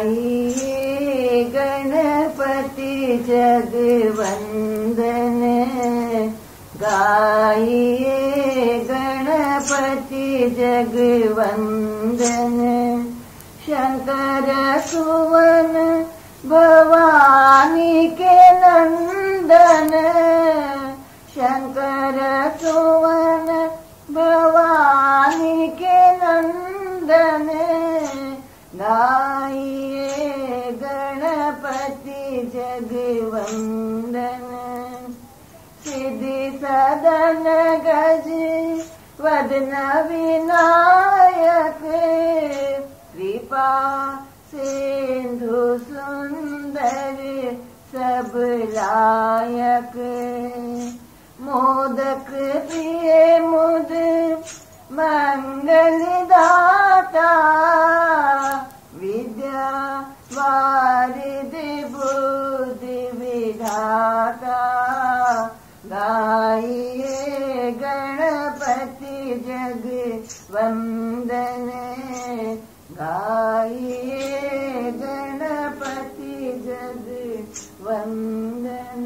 गाइए गणपति जगवंदन, गाइए गणपति जगवंदन। शंकर सुवन भवानी के नंदन, शंकर सुवन भवानी के नंदन। गाइए गणपति जगवंदन। सिद्धि सदन गज वदन विनायक, कृपा सिंधु सुंदर सब लायक। मोदक प्रिय मुद मंगल दाता, विद्या वारिधि बुद्धि विधाता। गाइए गणपति जगवंदन, गाइए गणपति जगवंदन।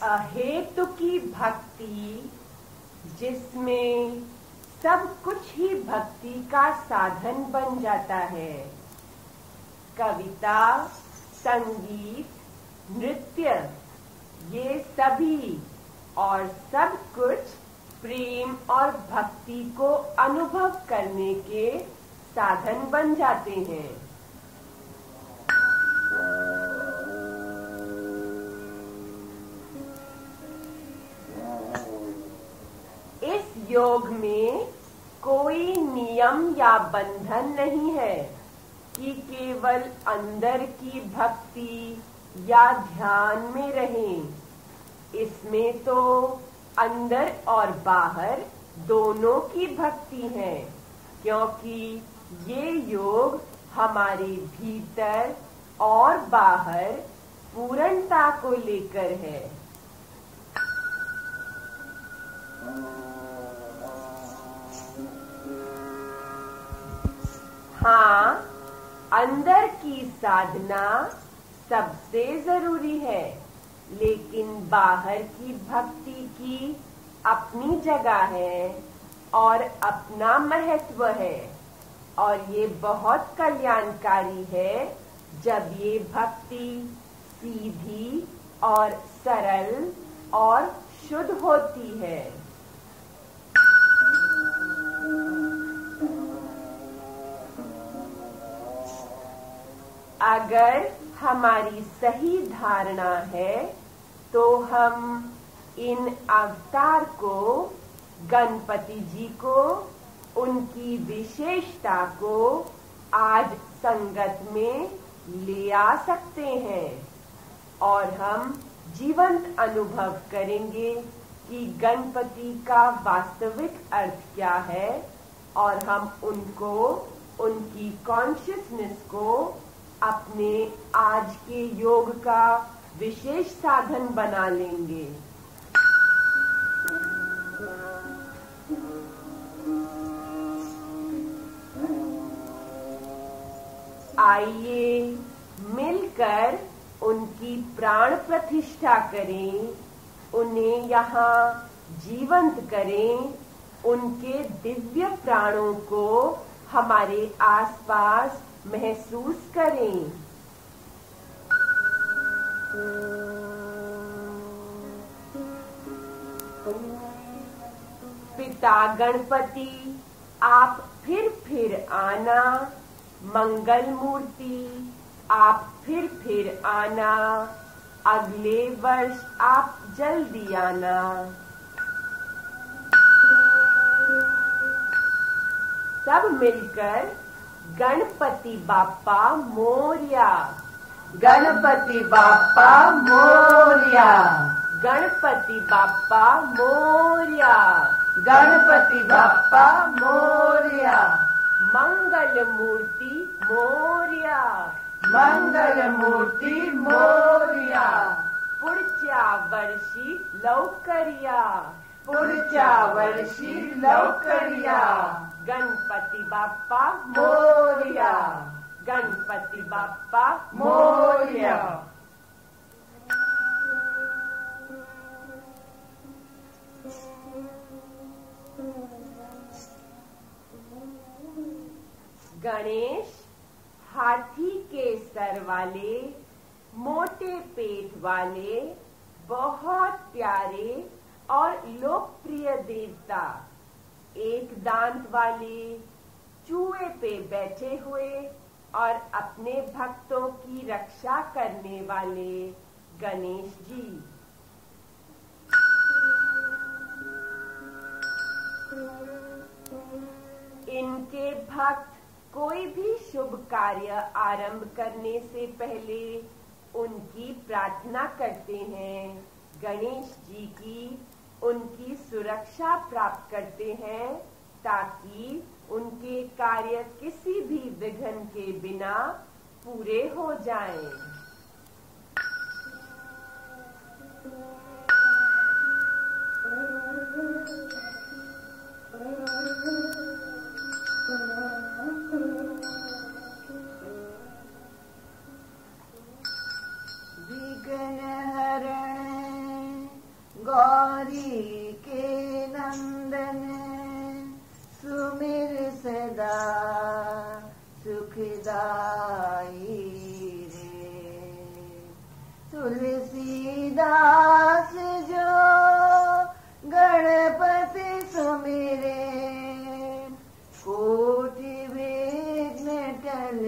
अहेतु की भक्ति, जिसमें सब कुछ ही भक्ति का साधन बन जाता है। कविता, संगीत, नृत्य, ये सभी और सब कुछ प्रेम और भक्ति को अनुभव करने के साधन बन जाते हैं। इस योग में कोई नियम या बंधन नहीं है कि केवल अंदर की भक्ति या ध्यान में रहें। इसमें तो अंदर और बाहर दोनों की भक्ति है, क्योंकि ये योग हमारे भीतर और बाहर पूर्णता को लेकर है। हाँ, अंदर की साधना सबसे जरूरी है, लेकिन बाहर की भक्ति की अपनी जगह है और अपना महत्व है, और ये बहुत कल्याणकारी है जब ये भक्ति सीधी और सरल और शुद्ध होती है। अगर हमारी सही धारणा है तो हम इन अवतार को, गणपति जी को, उनकी विशेषता को आज संगत में ले आ सकते हैं और हम जीवंत अनुभव करेंगे कि गणपति का वास्तविक अर्थ क्या है, और हम उनको, उनकी कॉन्शियसनेस को अपने आज के योग का विशेष साधन बना लेंगे। आइए मिलकर उनकी प्राण प्रतिष्ठा करें, उन्हें यहाँ जीवंत करें, उनके दिव्य प्राणों को हमारे आसपास महसूस करें। पिता गणपति, आप फिर आना। मंगल मूर्ति, आप फिर आना। अगले वर्ष आप जल्दी आना। सब मिलकर गणपति बाप्पा मोरया, गणपति बाप्पा मोरया, गणपति बाप्पा मोरया, गणपति बाप्पा मोरया। मंगल मूर्ति मोरया, मंगल मूर्ति मोरया, पुढच्या वर्षी लवकर या, पुढच्या वर्षी लवकर या, गणपती बाप्पा मोरया, गणपती बाप्पा मोरया. गणेश हाथी के सर वाले, मोटे पेट वाले, बहुत प्यारे और लोकप्रिय देवता, एक दांत वाले, चूहे पे बैठे हुए और अपने भक्तों की रक्षा करने वाले गणेश जी। इनके भक्त कोई भी शुभ कार्य आरंभ करने से पहले उनकी प्रार्थना करते हैं, गणेश जी की उनकी सुरक्षा प्राप्त करते हैं ताकि उनके कार्य किसी भी विघ्न के बिना पूरे हो जाएं। गौरी के नंदन सुमिर सदा सुखदाई रे, तुलसीदास जो गणपति सुमिरे, कोटि विघ्न टल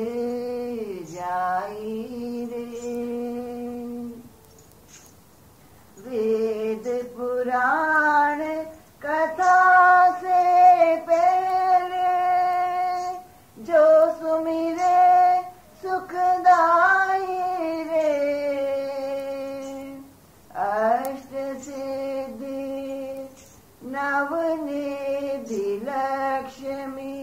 जाई रे। वेद पुराण कथा से पहले जो सुमिरे सुखदाई रे, अष्ट सिद्धि नवनिधि लक्ष्मी,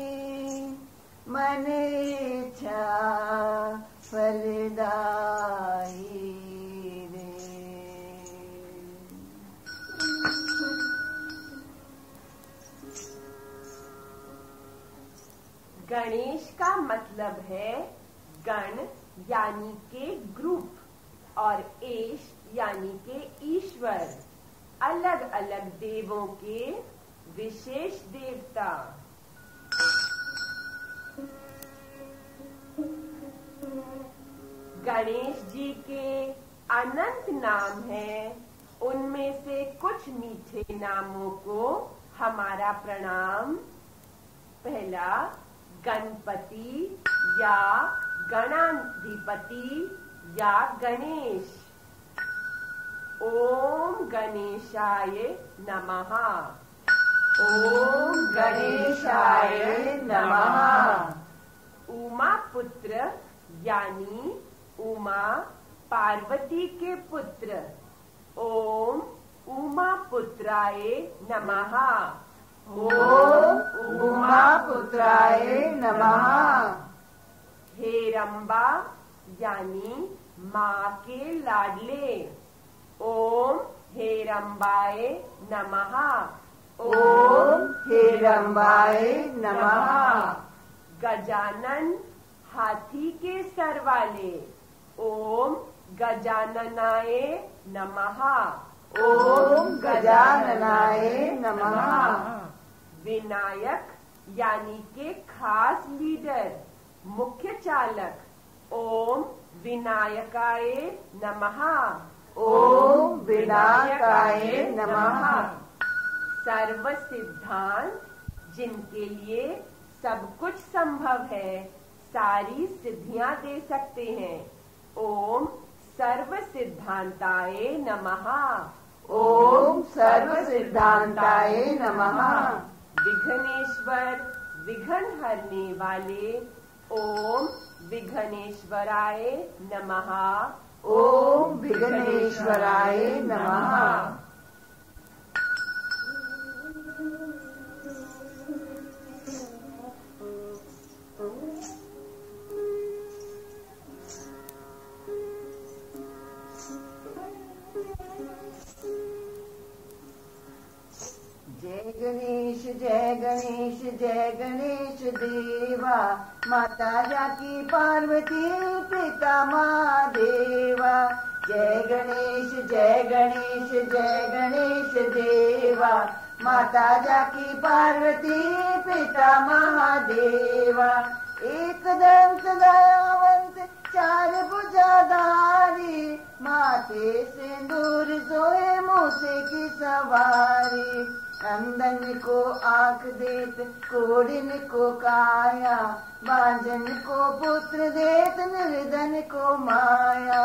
मन इच्छा फलदाई। गणेश का मतलब है गण यानी के ग्रुप और एश यानी के ईश्वर, अलग अलग देवों के विशेष देवता। गणेश जी के अनंत नाम हैं, उनमें से कुछ मीठे नामों को हमारा प्रणाम। पहला गणपति या गणाधिपति या गणेश। ओम गणेशाय नमः, ओम गणेशाय नमः। उमा पुत्र यानी उमा पार्वती के पुत्र, ओम उमा पुत्राय नमः, ओम उमा पुत्राय नमः। हेरंबा यानी माँ के लाडले, ओम हेरंबाय नमः, ओम हेरंबाय नमः। गजानन हाथी के सर वाले, ओम गजाननाय नमः, ओम गजाननाय नमः। विनायक यानी के खास लीडर, मुख्य चालक, ओम विनायकाय नमः, ओम विनायकाय नमः। सर्व सिद्धांत जिनके लिए सब कुछ संभव है, सारी सिद्धियां दे सकते हैं, ओम सर्व सिद्धांताय नमः, ओम सर्व सिद्धांताय नमः। विघ्नेश्वर विघ्न हरने वाले, ओम विघ्नेश्वराय नमः, ओम विघ्नेश्वराय नमः। गणेश जय गणेश देवा, माता जानकी पार्वती पिता महादेवा। जय गणेश देवा, माता जानकी पार्वती पिता महादेवा। एक दंत दयावंत चार भुजाधारी, माथे सिंदूर सोए मूसे की सवारी। अंधन को आँख देत कोढ़िन को काया, बांझन को पुत्र देत निर्धन को माया।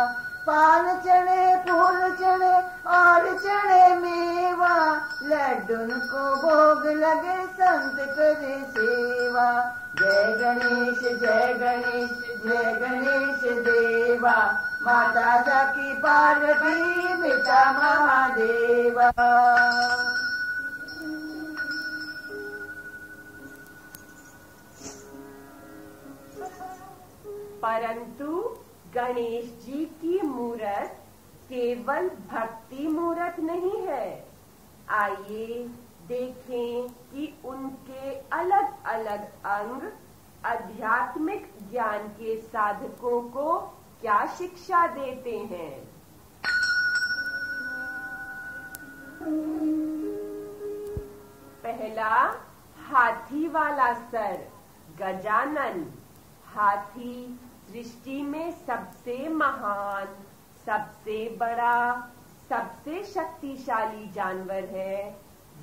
पान चढ़े फूल चढ़े और चढ़े मेवा, लड्डून को भोग लगे संत करे सेवा। जय गणेश देवा, माता जानकी पार्वती पिता महादेवा। परंतु गणेश जी की मूरत केवल भक्ति मूरत नहीं है। आइए देखें कि उनके अलग अलग अंग आध्यात्मिक ज्ञान के साधकों को क्या शिक्षा देते हैं। पहला, हाथी वाला सर, गजानन। हाथी सृष्टि में सबसे महान, सबसे बड़ा, सबसे शक्तिशाली जानवर है।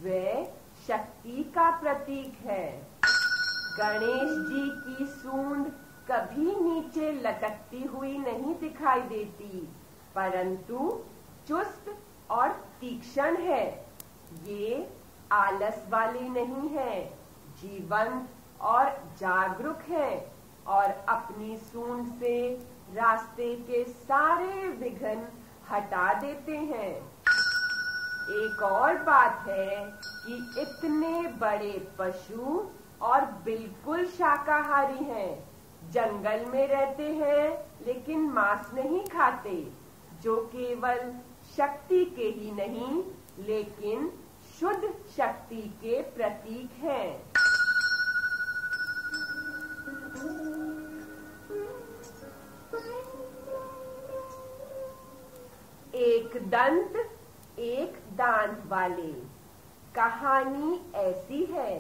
वह शक्ति का प्रतीक है। गणेश जी की सूंड कभी नीचे लटकती हुई नहीं दिखाई देती, परंतु चुस्त और तीक्ष्ण है। ये आलस वाले नहीं है, जीवंत और जागरूक है और अपनी सूंड से रास्ते के सारे विघ्न हटा देते हैं। एक और बात है कि इतने बड़े पशु और बिल्कुल शाकाहारी हैं, जंगल में रहते हैं लेकिन मांस नहीं खाते, जो केवल शक्ति के ही नहीं लेकिन शुद्ध शक्ति के प्रतीक हैं। एक दंत एक दांत वाले। कहानी ऐसी है,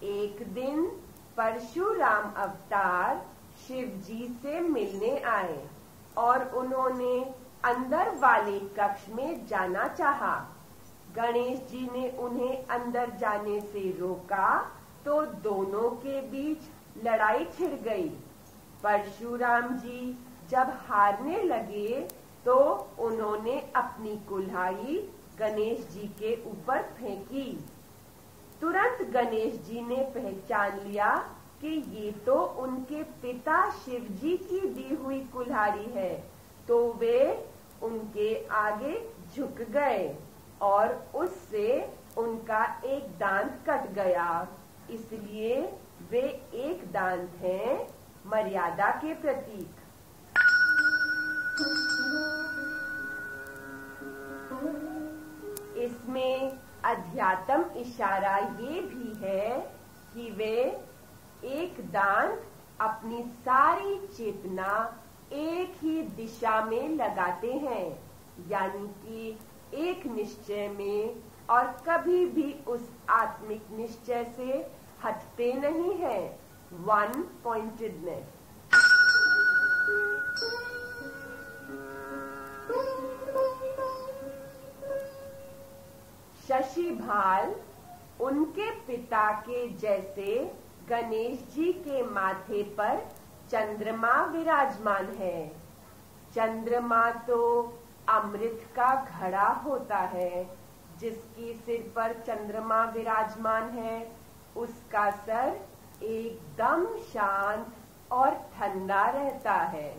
एक दिन परशुराम अवतार शिव जी से मिलने आए और उन्होंने अंदर वाले कक्ष में जाना चाहा। गणेश जी ने उन्हें अंदर जाने से रोका तो दोनों के बीच लड़ाई छिड़ गई। परशुराम जी जब हारने लगे तो उन्होंने अपनी कुल्हाड़ी गणेश जी के ऊपर फेंकी। तुरंत गणेश जी ने पहचान लिया कि ये तो उनके पिता शिव जी की दी हुई कुल्हाड़ी है, तो वे उनके आगे झुक गए और उससे उनका एक दांत कट गया। इसलिए वे एक दांत हैं, मर्यादा के प्रतीक। इसमें अध्यात्म इशारा ये भी है कि वे एक दांत अपनी सारी चेतना एक ही दिशा में लगाते हैं, यानी कि एक निश्चय में, और कभी भी उस आत्मिक निश्चय से हटते नहीं हैं। One pointedness. शशि भाल उनके पिता के जैसे गणेश जी के माथे पर चंद्रमा विराजमान है। चंद्रमा तो अमृत का घड़ा होता है। जिसकी सिर पर चंद्रमा विराजमान है उसका सर एकदम शांत और ठंडा रहता है।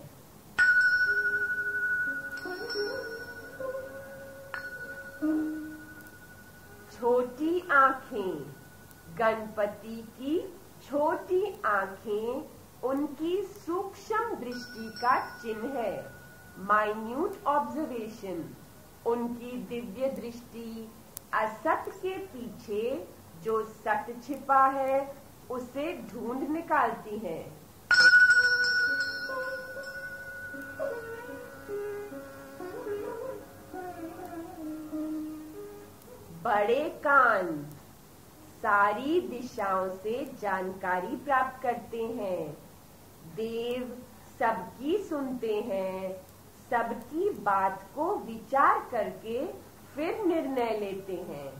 छोटी आंखें, गणपति की छोटी आंखें उनकी सूक्ष्म दृष्टि का चिन्ह है, माइन्यूट ऑब्जर्वेशन। उनकी दिव्य दृष्टि असत के पीछे जो सत्य छिपा है उसे ढूंढ निकालती हैं। बड़े कान सारी दिशाओं से जानकारी प्राप्त करते हैं। देव सबकी सुनते हैं, सबकी बात को विचार करके फिर निर्णय लेते हैं।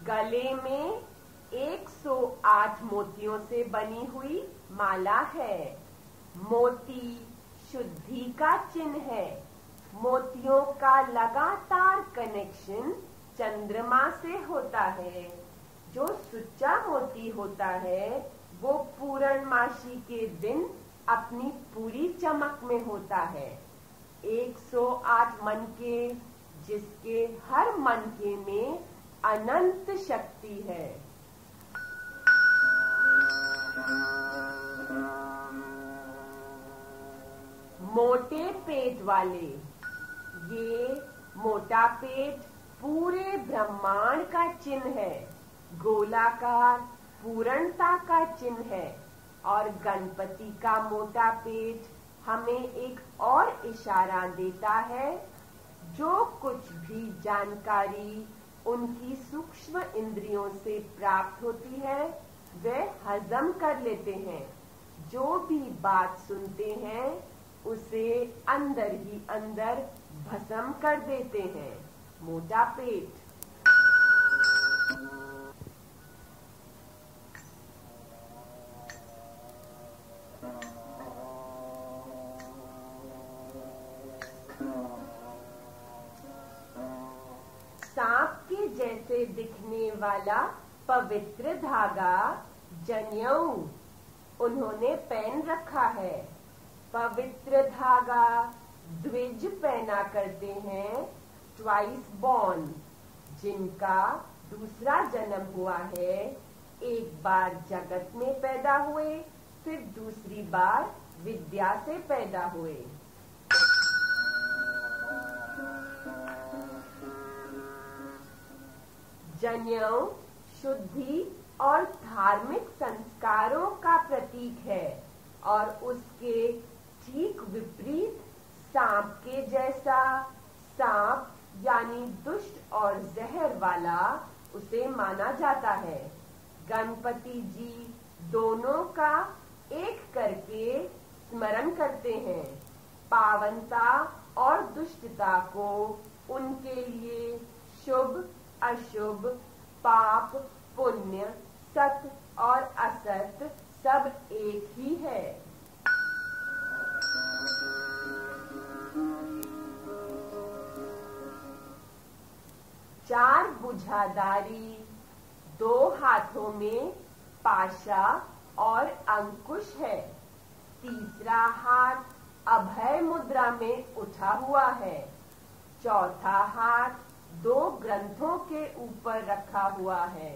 गले में 108 मोतियों से बनी हुई माला है। मोती शुद्धि का चिन्ह है। मोतियों का लगातार कनेक्शन चंद्रमा से होता है। जो सच्चा मोती होता है वो पूर्णमासी के दिन अपनी पूरी चमक में होता है। 108 मनके, जिसके हर मनके में अनंत शक्ति है। मोटे पेट वाले, ये मोटा पेट पूरे ब्रह्मांड का चिन्ह है। गोलाकार पूर्णता का चिन्ह है। और गणपति का मोटा पेट हमें एक और इशारा देता है। जो कुछ भी जानकारी उनकी सूक्ष्म इंद्रियों से प्राप्त होती है वे हजम कर लेते हैं। जो भी बात सुनते हैं उसे अंदर ही अंदर भस्म कर देते हैं। मोटा पेट। सांप के जैसे दिखने वाला पवित्र धागा जनेऊ उन्होंने पहन रखा है। पवित्र धागा द्विज पहना करते हैं ट्वाइस बॉर्न, जिनका दूसरा जन्म हुआ है। एक बार जगत में पैदा हुए, फिर दूसरी बार विद्या से पैदा हुए। जनेऊ शुद्धि और धार्मिक संस्कारों का प्रतीक है और उसके ठीक विपरीत सांप के जैसा, सांप यानी दुष्ट और जहर वाला उसे माना जाता है। गणपति जी दोनों का एक करके स्मरण करते हैं। पावनता और दुष्टता को उनके लिए शुभ अशुभ, पाप पुण्य, सत्य और असत्य सब एक ही है। चार भुजाधारी, 2 हाथों में पाशा और अंकुश है। तीसरा हाथ अभय मुद्रा में उठा हुआ है। चौथा हाथ 2 ग्रंथों के ऊपर रखा हुआ है।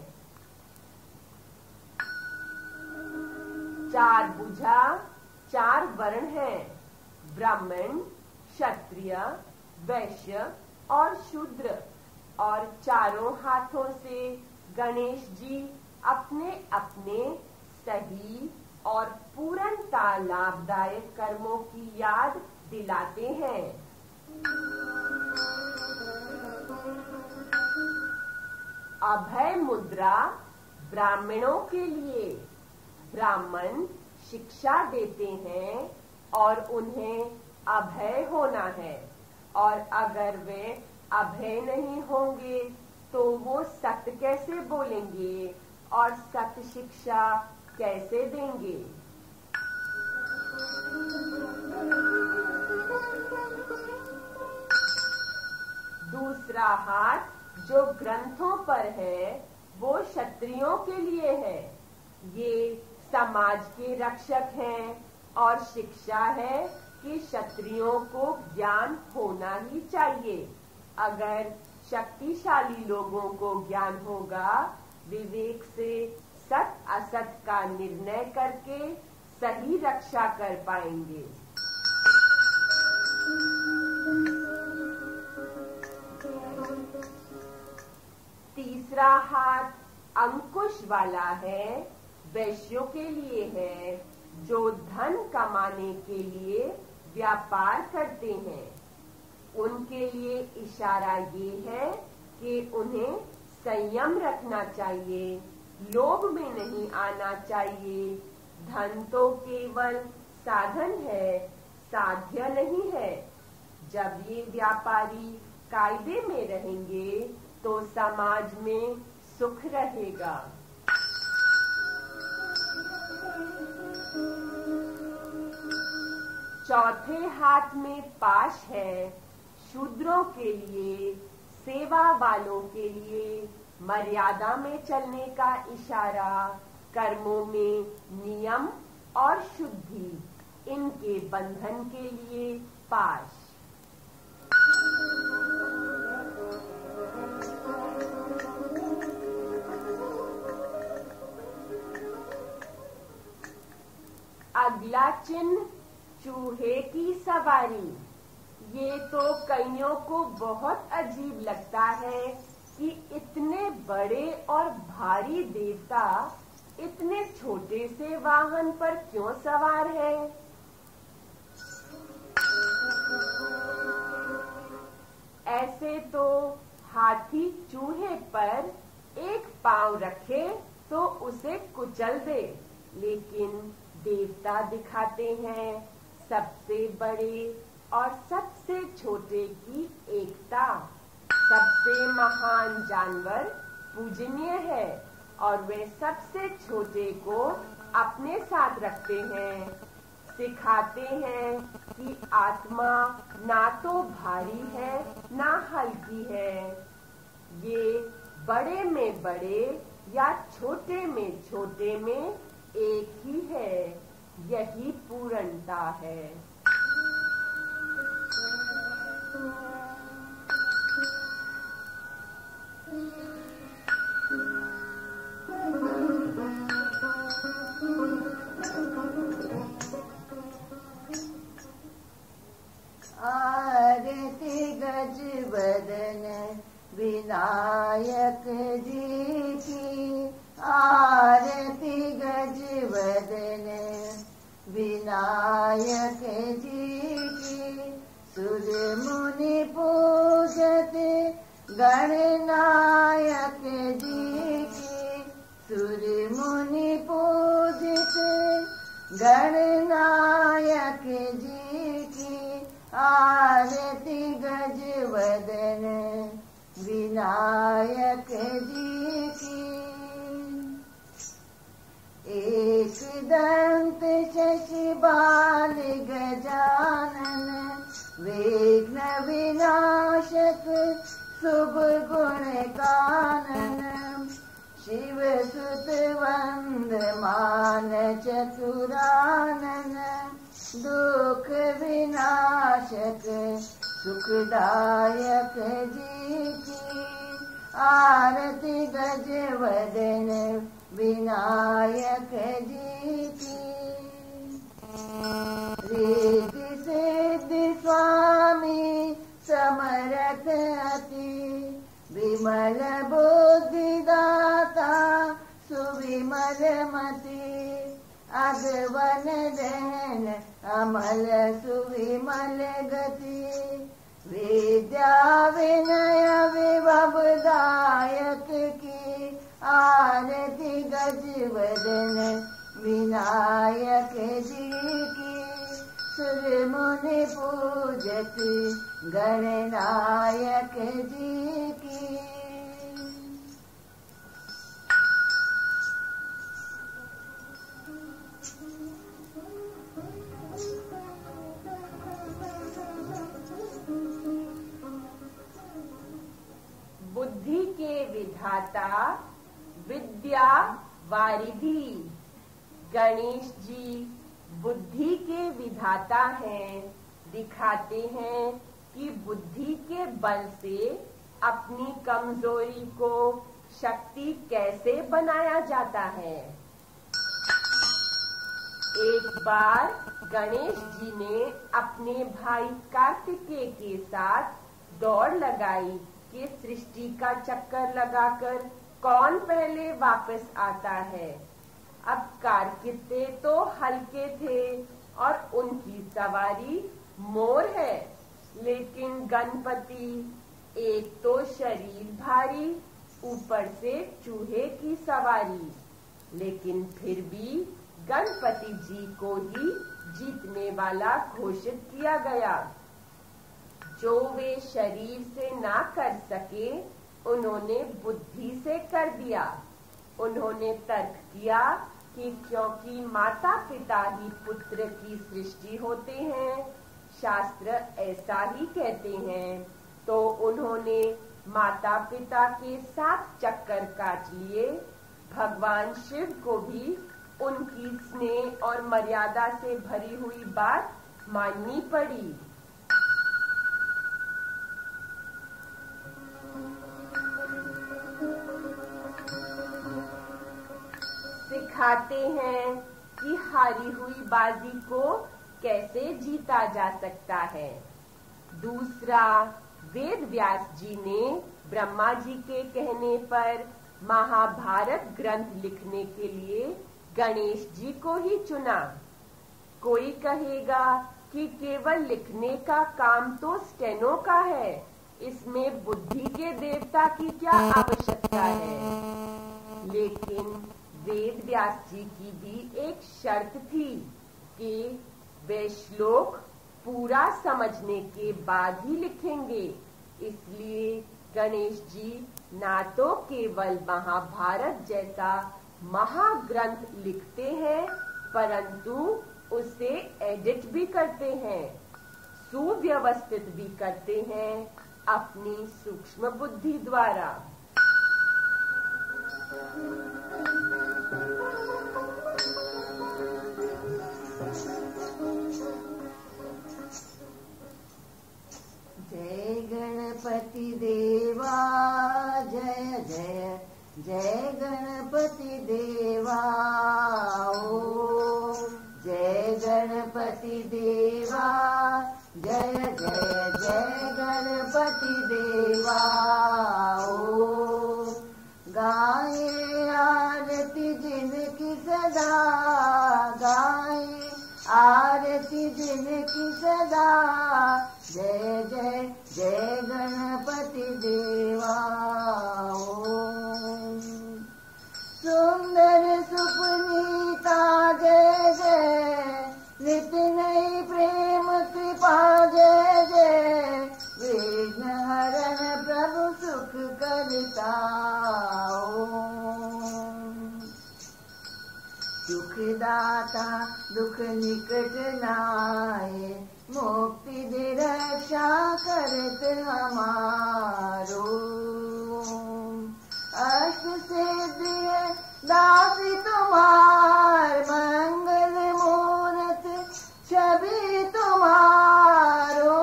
4 भुजा 4 वर्ण हैं, ब्राह्मण, क्षत्रिय, वैश्य और शूद्र। और चारों हाथों से गणेश जी अपने अपने सही और पूर्णता लाभदायक कर्मों की याद दिलाते हैं। अभय मुद्रा ब्राह्मणों के लिए। ब्राह्मण शिक्षा देते हैं और उन्हें अभय होना है। और अगर वे अभय नहीं होंगे तो वो सत्य कैसे बोलेंगे और सत्य शिक्षा कैसे देंगे। दूसरा हाथ जो ग्रंथों पर है वो क्षत्रियों के लिए है। ये समाज के रक्षक हैं और शिक्षा है कि क्षत्रियों को ज्ञान होना ही चाहिए। अगर शक्तिशाली लोगों को ज्ञान होगा, विवेक से सत असत का का निर्णय करके सही रक्षा कर पाएंगे। वाला है, वैश्यों के लिए है जो धन कमाने के लिए व्यापार करते हैं। उनके लिए इशारा ये है कि उन्हें संयम रखना चाहिए, लोभ में नहीं आना चाहिए। धन तो केवल साधन है, साध्य नहीं है। जब ये व्यापारी कायदे में रहेंगे तो समाज में सुख रहेगा। चौथे हाथ में पाश है शूद्रों के लिए, सेवा वालों के लिए मर्यादा में चलने का इशारा, कर्मों में नियम और शुद्धि, इनके बंधन के लिए पाश। अगला चिन्ह चूहे की सवारी। ये तो कईयों को बहुत अजीब लगता है कि इतने बड़े और भारी देवता इतने छोटे से वाहन पर क्यों सवार है। ऐसे तो हाथी चूहे पर एक पांव रखे तो उसे कुचल दे, लेकिन देवता दिखाते हैं सबसे बड़े और सबसे छोटे की एकता। सबसे महान जानवर पूजनीय है और वे सबसे छोटे को अपने साथ रखते हैं। सिखाते हैं कि आत्मा ना तो भारी है ना हल्की है। ये बड़े में बड़े या छोटे में छोटे में एक ही है, यही पूर्णता है। आरती गजवदन विनायक जी की, आरती गजवदन विनायक जी की। सुर मुनि पूजत गणनायक जी की, सुर मुनि पूजित गणनायक जी की। आरती गजवदन विनायक जी की। एक दंत शशिबाल गजानन, विघ्न विनाशक शुभ गुण कानन। शिव सुत वंदमान चतुरानन, दुख विनाशक सुखदायक जी की। आरती गजवदन विनायक जी की। रिद्धि सिद्धि स्वामी समरथ अति, विमल बुद्धि दाता सुविमल मति। अगवन दहन अमल सुविमल गति, विद्या विनय विभवदायक की। आरती गजवदन विनायक जी की। सुर मुनि पूजत गणनायक जी की। बुद्धि के विधाता विद्या वारिधि। गणेश जी बुद्धि के विधाता हैं, दिखाते हैं कि बुद्धि के बल से अपनी कमजोरी को शक्ति कैसे बनाया जाता है। एक बार गणेश जी ने अपने भाई कार्तिकेय के साथ दौड़ लगाई कि सृष्टि का चक्कर लगाकर कौन पहले वापस आता है। अब कार्तिकेय तो हल्के थे और उनकी सवारी मोर है, लेकिन गणपति एक तो शरीर भारी, ऊपर से चूहे की सवारी। लेकिन फिर भी गणपति जी को ही जीतने वाला घोषित किया गया। जो वे शरीर से ना कर सके, उन्होंने बुद्धि से कर दिया। उन्होंने तर्क किया कि क्योंकि माता पिता ही पुत्र की सृष्टि होते हैं, शास्त्र ऐसा ही कहते हैं, तो उन्होंने माता पिता के 7 चक्कर काट लिए। भगवान शिव को भी उनकी स्नेह और मर्यादा से भरी हुई बात माननी पड़ी। सिखाते हैं कि हारी हुई बाजी को कैसे जीता जा सकता है। दूसरा, वेद व्यास जी ने ब्रह्मा जी के कहने पर महाभारत ग्रंथ लिखने के लिए गणेश जी को ही चुना। कोई कहेगा कि केवल लिखने का काम तो स्टेनो का है, इसमें बुद्धि के देवता की क्या आवश्यकता है। लेकिन वेद व्यास जी की भी एक शर्त थी कि वे श्लोक पूरा समझने के बाद ही लिखेंगे। इसलिए गणेश जी ना तो केवल महाभारत जैसा महाग्रंथ लिखते हैं, परंतु उसे एडिट भी करते हैं, सुव्यवस्थित भी करते हैं अपनी सूक्ष्म बुद्धि द्वारा। जय गणपति देवा, जय जय जय गणपति देवा। ओ जय गणपति देवा, जय जय जय गणपति देवा। ओ गाए आरती जिनकी सदा, गाए आरती जिनकी सदा। जय जय जय गणपति देवा। ओम सुंदर सुपुनीता जय जय, नित नई प्रेम कृपा जय जय। विघ्न हरण प्रभु सुख करता। सुखदाता दुख निकट नाए, मुक्ति दे रक्षा करत हमारो। अष्ट सिद्धि दासी तुम्हार, मंगल मूरत छवि तुम्हारो।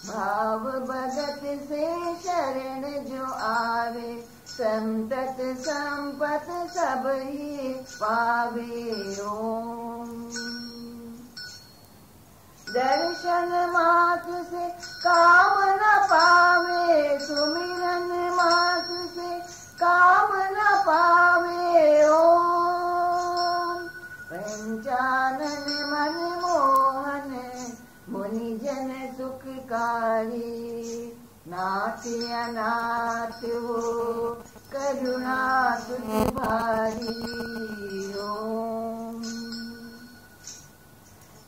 भाव भगत से शरण जो आवे, संतत संपत सब ही पावे। ओम दर्शन मात्र से काम न पावे, सुमिरन मात्र से काम न पावे। ओम पंचानन मन मोहन, मुनि जन सुखकारी। नाथ अनाथ हो करुणा तुझ भारी। ओम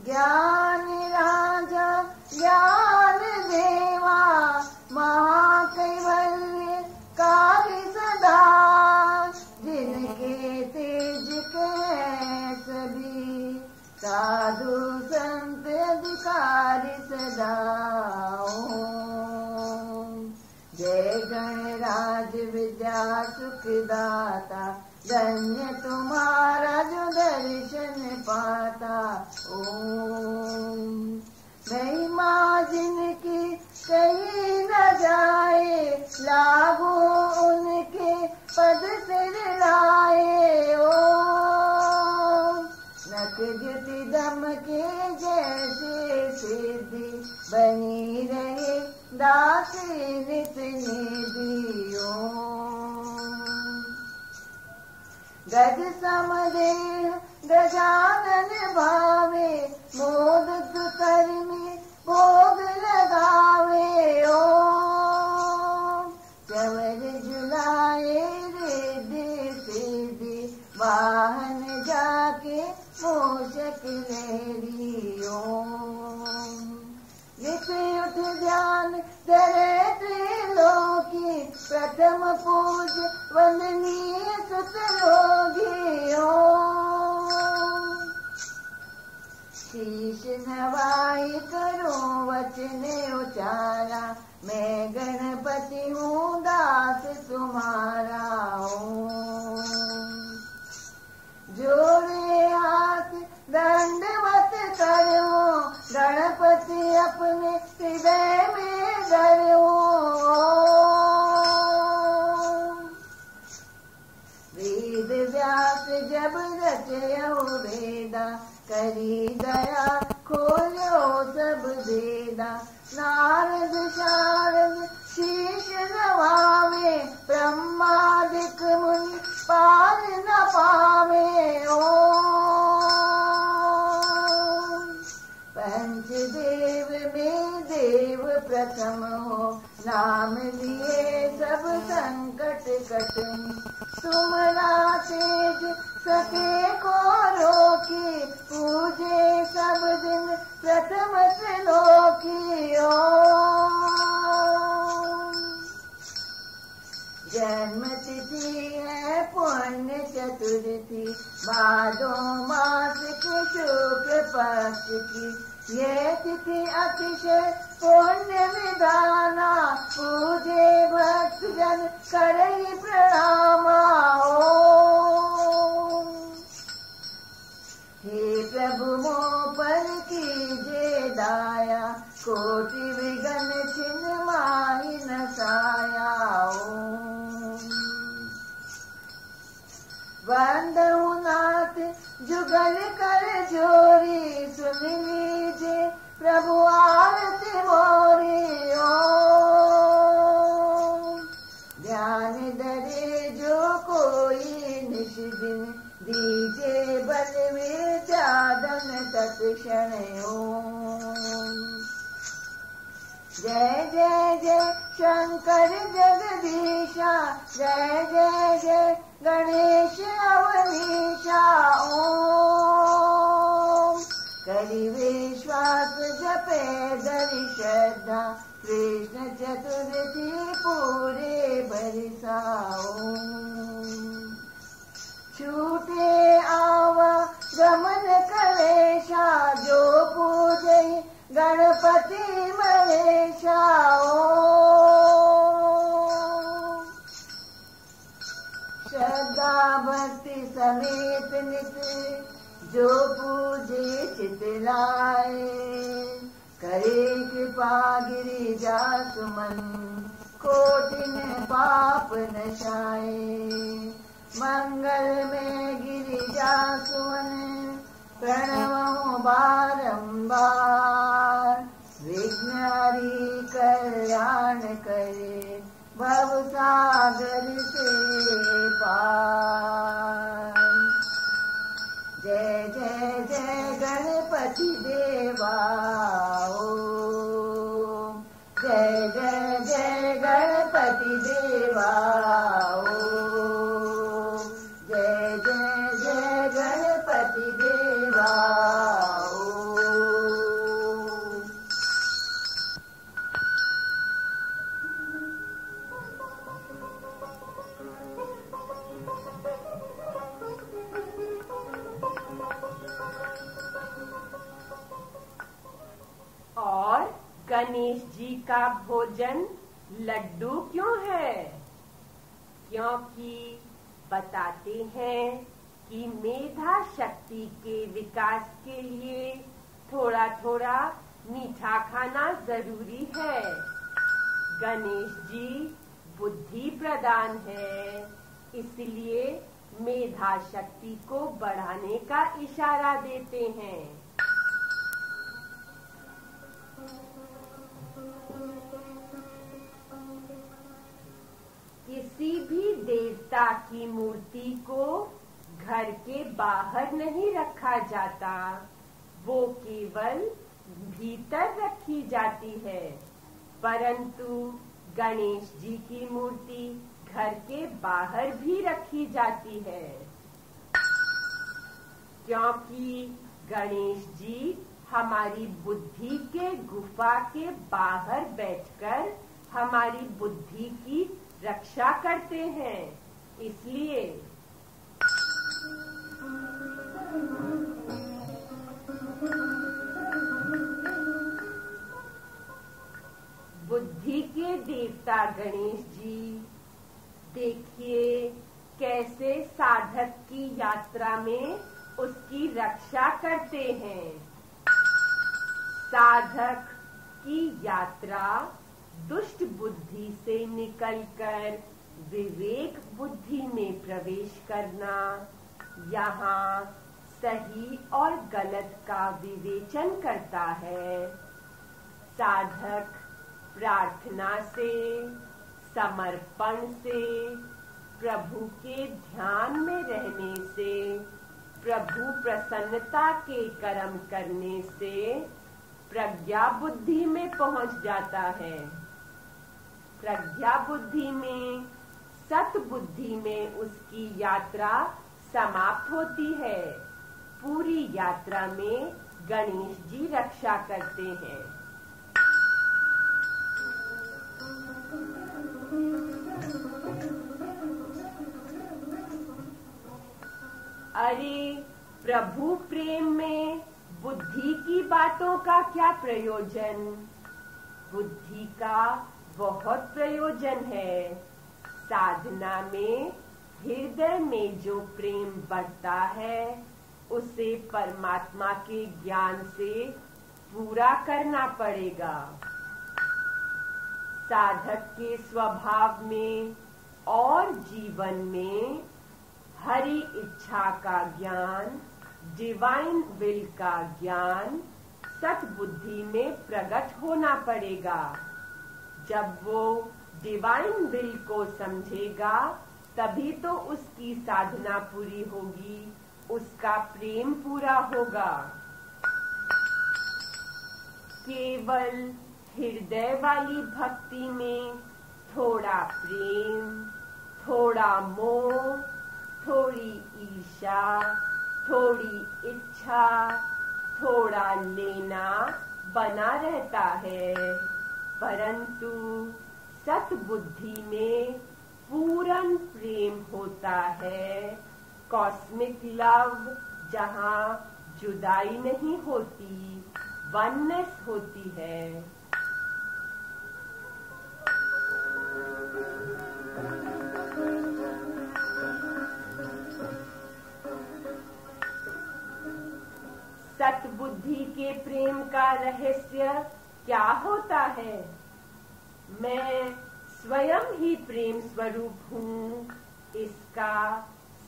ज्ञान राजा ज्ञान देवा, महाकैवल्य कार्य सदा। जिनके तेज के सभी, साधु संत अधिकारी सदा। जय गणराज विद्या सुखदाता, धन्य तुम्हारा जो दर्शन पाता। ओम महिमा जिनकी कहीं न जाए, लागू उनके पद सिर लाए। ओम नख ज्योति दम के जैसे सिद्धि, बनी रहे दास नित निधि। ओम गज समदेह गजानन भावे, मोद कर में भोग लगावे। ओम चवर झुलाए रिद्धि सिद्धि, वाहन जाके मूषक लेरी। ओम नित उठ ध्यान धरे त्रिलोकी, प्रथम पूज वंदनीय सुत लोगी। ओम शीश नवाई करूं वचन उचारा, मैं गणपति हूँ दास तुम्हारा। ओम जोड़े हाथ दंडवत करो, गणपति अपने हृदय में धरो। वेद व्यास जब रचयो वेदा, करी दया खोलो सब वेदा। नारद शारद शीश नवावे, ब्रह्मादिक मुनि पार न पावे। ओम पंचदेव में देव प्रथम हो, नाम लिए सब संकट कटनी। तुमरा तेज सके को रोकी, पूजे सब दिन प्रथम त्रिलोकी। ओम जन्म तिथि है पुण्य चतुर्थी, भादो मास के शुक्ल पक्ष की। ये तिथि अतिशय पुण्य विधाना, पूजे भक्त जन करई प्रणामा। ओम हे प्रभु मोह पर कीजे दाया, कोटि विघ्न छिन्न माहि न साया। ओम वंदहु नाथ जुगल कर जोरी, सुन लीजे प्रभु आरती मोरी। ओम ध्यान धरे जो कोई निश दिन, दीजे बल विद्याधन तत्क्षण। ओम जय जय जय शंकर जगदीशा, जय जय जय गणेश अवनीशा। ओम करि विश्वास जपे धरि श्रद्धा, कृष्ण चतुर्थी पूरे बरसा। ओम छूटे आवा गमन कलेशा, जो पूजे गणपति महेशा। ओम श्रद्धा भक्ति समेत नित, जो पूजे चित लाए। करे कृपा गिरिजा सुमन, कोटिन पाप नशाए। मंगल में गिरिजा सुमन, प्रणवहु बारंबार। विघ्न हरि कल्याण करे, भव सागर से पार। जय जय जय गणपति देवा। ओम जय जय जय गणपति देवा। ओम जय जय जय गणपति देवा। और गणेश जी का भोजन लड्डू क्यों है? क्योंकि बताते हैं कि मेधा शक्ति के विकास के लिए थोड़ा थोड़ा मीठा खाना जरूरी है। गणेश जी बुद्धि प्रदान है, इसलिए मेधा शक्ति को बढ़ाने का इशारा देते हैं। किसी भी देवता की मूर्ति को घर के बाहर नहीं रखा जाता, वो केवल भीतर रखी जाती है। परंतु गणेश जी की मूर्ति घर के बाहर भी रखी जाती है, क्योंकि गणेश जी हमारी बुद्धि के गुफा के बाहर बैठकर हमारी बुद्धि की रक्षा करते हैं। इसलिए बुद्धि के देवता गणेश जी, देखिए कैसे साधक की यात्रा में उसकी रक्षा करते हैं। साधक की यात्रा दुष्ट बुद्धि से निकलकर विवेक बुद्धि में प्रवेश करना, यहाँ सही और गलत का विवेचन करता है। साधक प्रार्थना से, समर्पण से, प्रभु के ध्यान में रहने से, प्रभु प्रसन्नता के कर्म करने से प्रज्ञा बुद्धि में पहुंच जाता है। प्रज्ञा बुद्धि में, सत बुद्धि में उसकी यात्रा समाप्त होती है। पूरी यात्रा में गणेश जी रक्षा करते हैं। अरे प्रभु प्रेम में बुद्धि की बातों का क्या प्रयोजन? बुद्धि का बहुत प्रयोजन है। साधना में हृदय में जो प्रेम बढ़ता है, उसे परमात्मा के ज्ञान से पूरा करना पड़ेगा। साधक के स्वभाव में और जीवन में हरि इच्छा का ज्ञान, डिवाइन विल का ज्ञान सतबुद्धि में प्रकट होना पड़ेगा। जब वो डिवाइन विल को समझेगा, तभी तो उसकी साधना पूरी होगी, उसका प्रेम पूरा होगा। केवल हृदय वाली भक्ति में थोड़ा प्रेम, थोड़ा मोह, थोड़ी ईर्ष्या, थोड़ी इच्छा, थोड़ा लेना बना रहता है। परंतु सतबुद्धि में पूर्ण प्रेम होता है। कॉस्मिक लव, जहाँ जुदाई नहीं होती, वननेस होती है। सतबुद्धि के प्रेम का रहस्य क्या होता है? मैं स्वयं ही प्रेम स्वरूप हूँ, इसका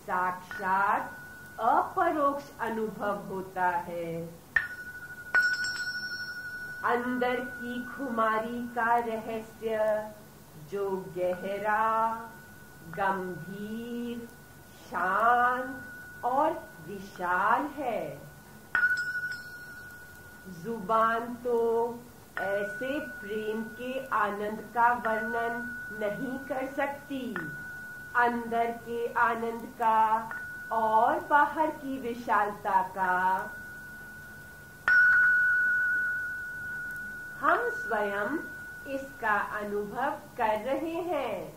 साक्षात अपरोक्ष अनुभव होता है। अंदर की खुमारी का रहस्य जो गहरा, गंभीर, शांत और विशाल है। जुबान तो ऐसे प्रेम के आनंद का वर्णन नहीं कर सकती। अंदर के आनंद का और बाहर की विशालता का हम स्वयं इसका अनुभव कर रहे हैं।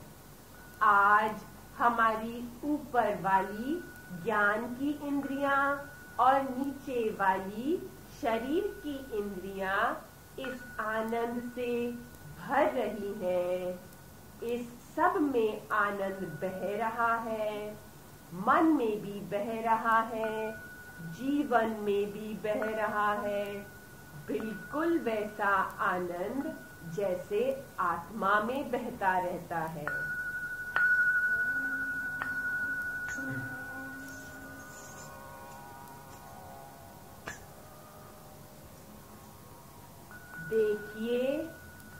आज हमारी ऊपर वाली ज्ञान की इंद्रियां और नीचे वाली शरीर की इंद्रियां इस आनंद से भर रही हैं। इस सब में आनंद बह रहा है, मन में भी बह रहा है, जीवन में भी बह रहा है। बिल्कुल वैसा आनंद जैसे आत्मा में बहता रहता है। देखिए,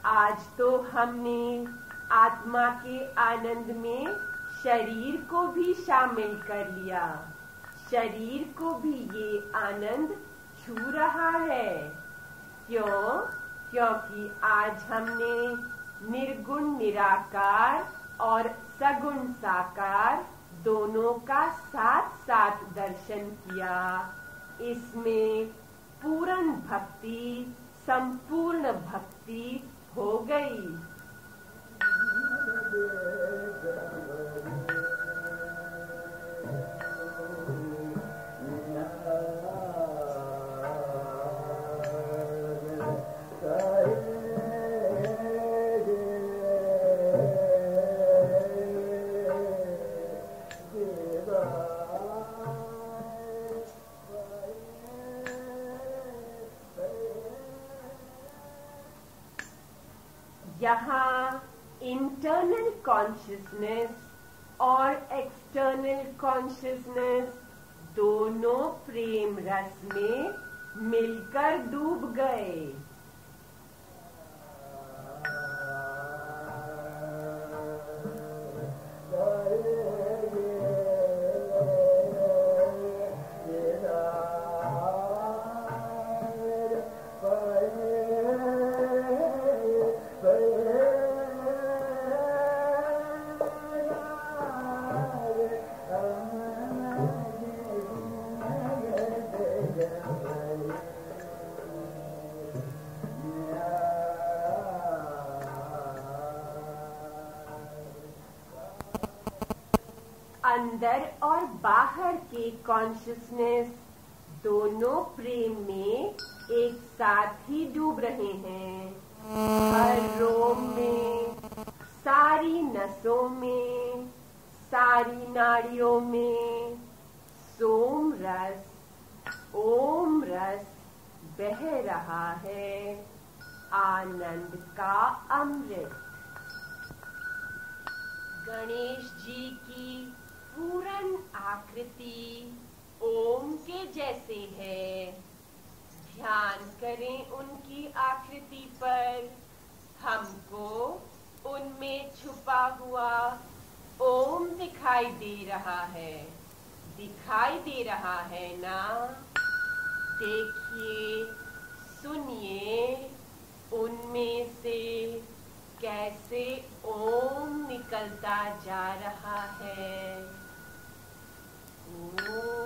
आज तो हमने आत्मा के आनंद में शरीर को भी शामिल कर लिया। शरीर को भी ये आनंद छू रहा है। क्यों? क्योंकि आज हमने निर्गुण निराकार और सगुण साकार दोनों का साथ साथ दर्शन किया। इसमें पूर्ण भक्ति, संपूर्ण भक्ति हो गई। यहाँ इंटरनल कॉन्शियसनेस और एक्सटर्नल कॉन्शियसनेस दोनों प्रेम रस में मिलकर डूब गए। अंदर और बाहर के कॉन्शियसनेस दोनों प्रेम में एक साथ ही डूब रहे हैं। हर रोम में, सारी नसों में, सारी नाड़ियों में सोम रस, ओम रस बह रहा है, आनंद का अमृत। गणेश जी की पूर्ण आकृति ओम के जैसे है। ध्यान करें उनकी आकृति पर। हमको उनमें छुपा हुआ ओम दिखाई दे रहा है। दिखाई दे रहा है ना? देखिए, सुनिए, उनमें से कैसे ओम निकलता जा रहा है। ओम।